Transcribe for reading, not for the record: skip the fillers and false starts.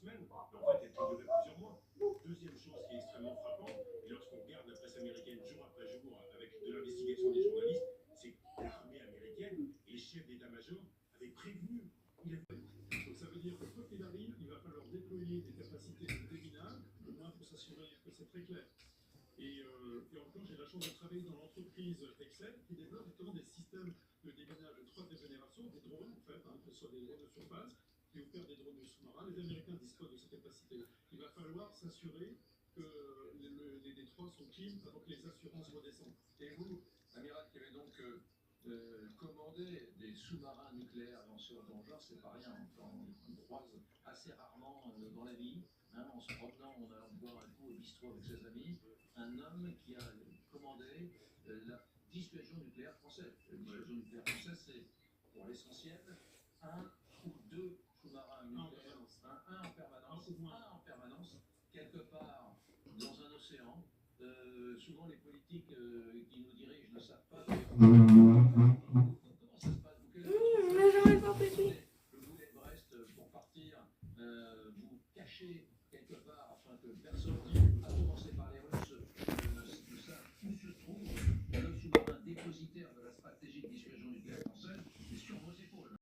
semaines, mais en fait, elle peut durer plusieurs mois. Deuxième chose qui est extrêmement frappante, et lorsqu'on regarde la presse américaine jour après jour, avec de l'investigation des journalistes, c'est que l'armée américaine et les chefs d'état-major avaient prévenu. Donc ça veut dire que quoi qu'il arrive, il va falloir déployer des capacités de déminage, au moins pour s'assurer que c'est très clair. Et encore, j'ai la chance de travailler dans l'entreprise Excel qui développe justement des systèmes de déminage de troisième génération, des drones en fait, que ce soit des drones de surface, qui opèrent des drones de sous-marins. Les Américains disposent de ces capacités. Il va falloir s'assurer que les détroits sont clean avant que les assurances redescendent. Et vous, amiral, qui avez donc commandé des sous-marins nucléaires lanceurs d'engins, c'est pas rien. Enfin, on croise assez rarement dans la vie. Hein, en se promenant, on allant boire un coup au bistrot avec ses amis, un homme qui a commandé la dissuasion nucléaire française. La dissuasion nucléaire française, c'est pour l'essentiel un ou deux sous-marins nucléaires, un en permanence, quelque part dans un océan. Souvent les politiques qui nous dirigent ne savent pas.